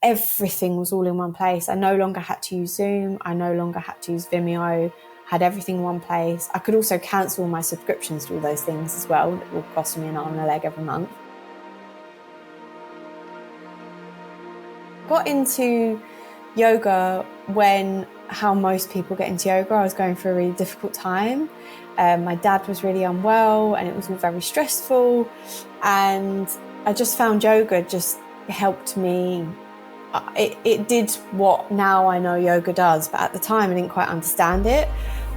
everything was all in one place. I no longer had to use Zoom. I no longer had to use Vimeo. Had everything in one place. I could also cancel my subscriptions to all those things as well. It will cost me an arm and a leg every month. Got into yoga when, how most people get into yoga, I was going through a really difficult time. My dad was really unwell and it was all very stressful. And I just found yoga just helped me. It did what now I know yoga does, but at the time I didn't quite understand it.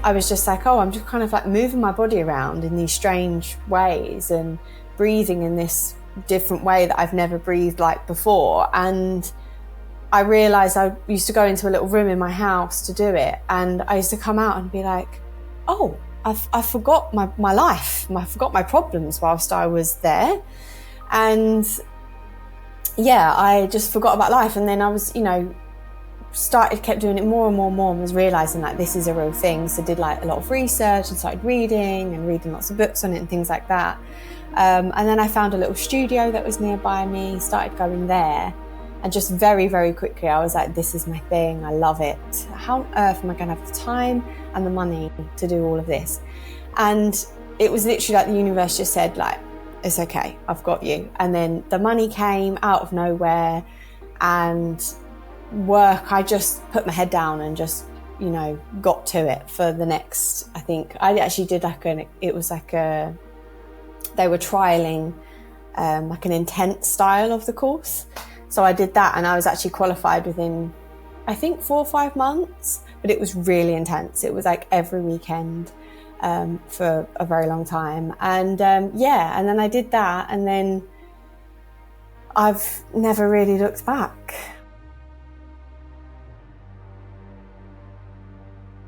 I was just like, oh, I'm just kind of like moving my body around in these strange ways and breathing in this different way that I've never breathed like before. And I realised I used to go into a little room in my house to do it, and I used to come out and be like, oh, I forgot my life. I forgot my problems whilst I was there. And yeah, I just forgot about life. And then I was, kept doing it more and more and more, and was realising like this is a real thing. So did like a lot of research and started reading lots of books on it and things like that. And then I found a little studio that was nearby me, started going there. And just very, very quickly, I was like, this is my thing. I love it. How on earth am I going to have the time and the money to do all of this? And it was literally like the universe just said, like, it's okay, I've got you. And then the money came out of nowhere, and work, I just put my head down and just, got to it for the next, I think, I actually did they were trialing like an intense style of the course. So I did that, and I was actually qualified within, I think, 4 or 5 months, but it was really intense. It was like every weekend for a very long time. And and then I did that, and then I've never really looked back.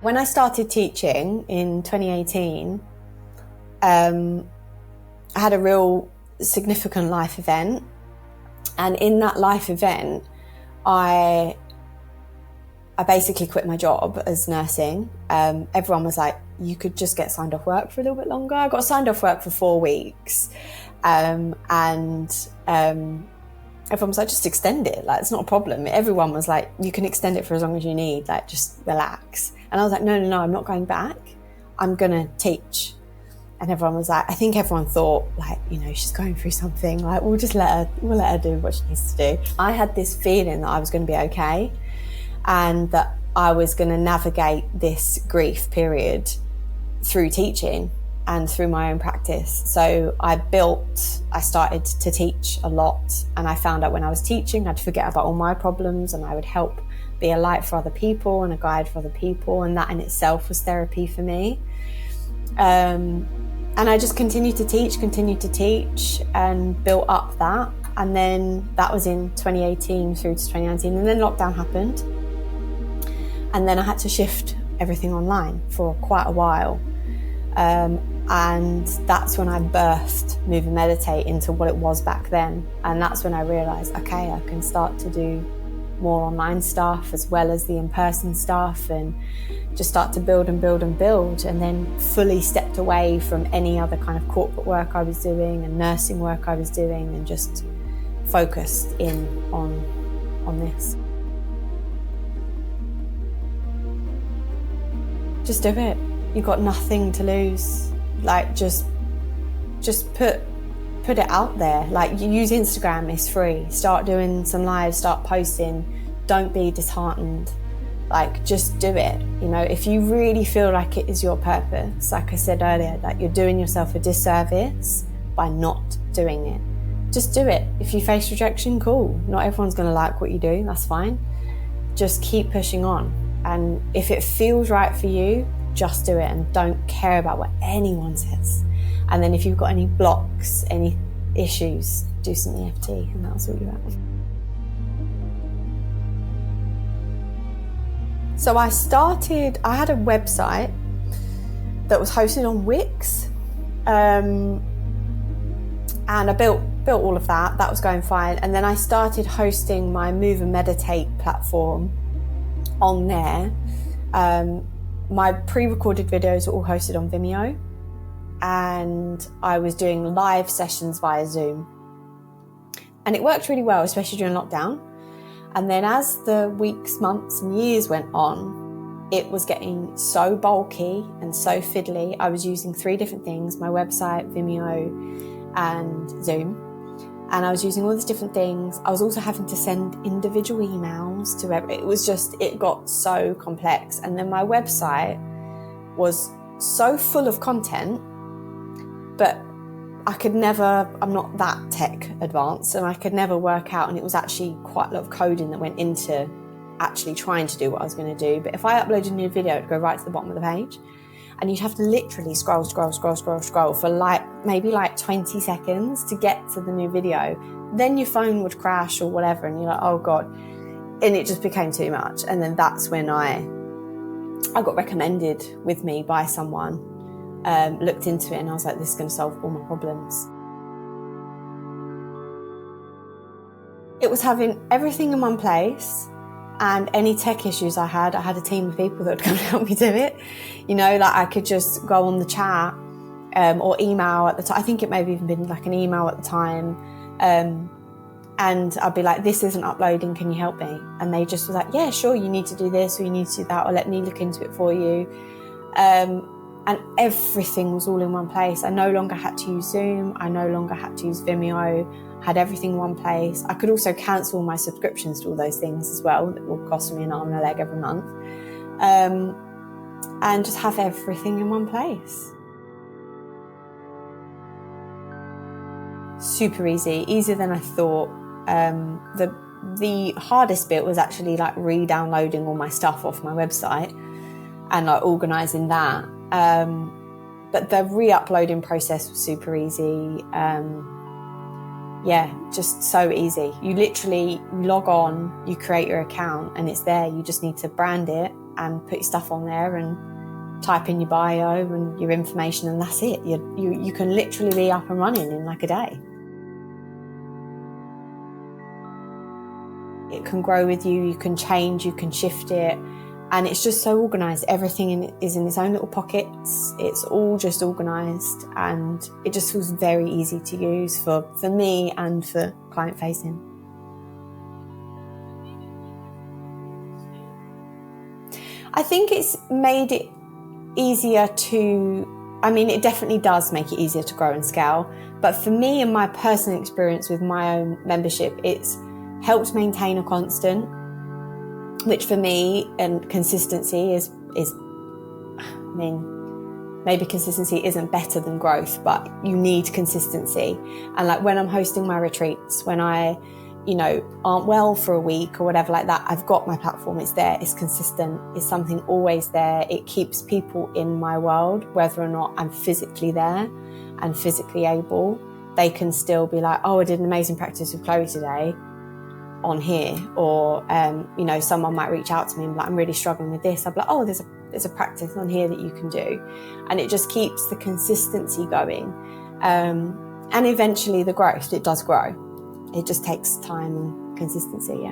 When I started teaching in 2018, I had a real significant life event. And in that life event, I basically quit my job as nursing. Everyone was like, you could just get signed off work for a little bit longer. I got signed off work for 4 weeks. And everyone was like, just extend it. Like, it's not a problem. Everyone was like, you can extend it for as long as you need. Like, just relax. And I was like, no, I'm not going back. I'm going to teach. And everyone was like, I think everyone thought, like, she's going through something. Like, we'll let her do what she needs to do. I had this feeling that I was going to be okay, and that I was going to navigate this grief period through teaching and through my own practice. So I started to teach a lot, and I found out when I was teaching, I'd forget about all my problems, and I would help be a light for other people and a guide for other people. And that in itself was therapy for me. And I just continued to teach and built up that. And then that was in 2018 through to 2019. And then lockdown happened. And then I had to shift everything online for quite a while. And that's when I birthed Move and Meditate into what it was back then. And that's when I realised, okay, I can start to do more online stuff as well as the in-person stuff, and just start to build and build and build. And then fully stepped away from any other kind of corporate work I was doing and nursing work I was doing, and just focused in on this. Just do it. You've got nothing to lose. Like, just put it out there. Like, you use Instagram, it's free. Start doing some lives, start posting. Don't be disheartened. Like, just do it. If you really feel like it is your purpose, like I said earlier, like, you're doing yourself a disservice by not doing it. Just do it. If you face rejection, cool. Not everyone's going to like what you do, that's fine. Just keep pushing on. And if it feels right for you, just do it, and don't care about what anyone says. And then if you've got any blocks, any issues, do some EFT, and that'll sort you out. So I had a website that was hosted on Wix, and I built all of that. That was going fine. And then I started hosting my Move and Meditate platform on there. My pre-recorded videos were all hosted on Vimeo, and I was doing live sessions via Zoom. And it worked really well, especially during lockdown. And then as the weeks, months and years went on, it was getting so bulky and so fiddly. I was using 3 different things, my website, Vimeo and Zoom. And I was using all these different things. I was also having to send individual emails to it got so complex. And then my website was so full of content, but I'm not that tech advanced, and I could never work out, and it was actually quite a lot of coding that went into actually trying to do what I was going to do. But if I uploaded a new video, it'd go right to the bottom of the page, and you'd have to literally scroll for maybe 20 seconds to get to the new video. Then your phone would crash or whatever, and you're like, oh God. And it just became too much. And then that's when I got recommended Withme by someone, looked into it, and I was like, this is going to solve all my problems. It was having everything in one place, and any tech issues I had a team of people that would come and help me do it. I could just go on the chat or email at the time. I think it may have even been like an email at the time. And I'd be like, this isn't uploading, can you help me? And they just was like, yeah, sure, you need to do this or you need to do that, or let me look into it for you. And everything was all in one place. I no longer had to use Zoom. I no longer had to use Vimeo. Had everything in one place. I could also cancel my subscriptions to all those things as well. That will cost me an arm and a leg every month. And just have everything in one place. Super easy, easier than I thought. The hardest bit was actually re-downloading all my stuff off my website and organising that. But the re-uploading process was super easy. Just so easy. You literally log on, you create your account, and it's there. You just need to brand it and put your stuff on there and type in your bio and your information, and that's it. You can literally be up and running in a day. It can grow with you, you can change, you can shift it. And it's just so organised. Everything is in its own little pockets. It's all just organised, and it just feels very easy to use for me and for client facing. I think it's made it easier it definitely does make it easier to grow and scale. But for me and my personal experience with my own membership, it's helped maintain a constant, which for me, and consistency is maybe consistency isn't better than growth, but you need consistency. And when I'm hosting my retreats, when I, aren't well for a week or whatever like that, I've got my platform, it's there, it's consistent, it's something always there. It keeps people in my world, whether or not I'm physically there and physically able. They can still be like, oh, I did an amazing practice with Chloe today on here, or someone might reach out to me and be like, I'm really struggling with this. I'll be like, oh, there's a practice on here that you can do, and it just keeps the consistency going, and eventually the growth, it does grow. It just takes time and consistency.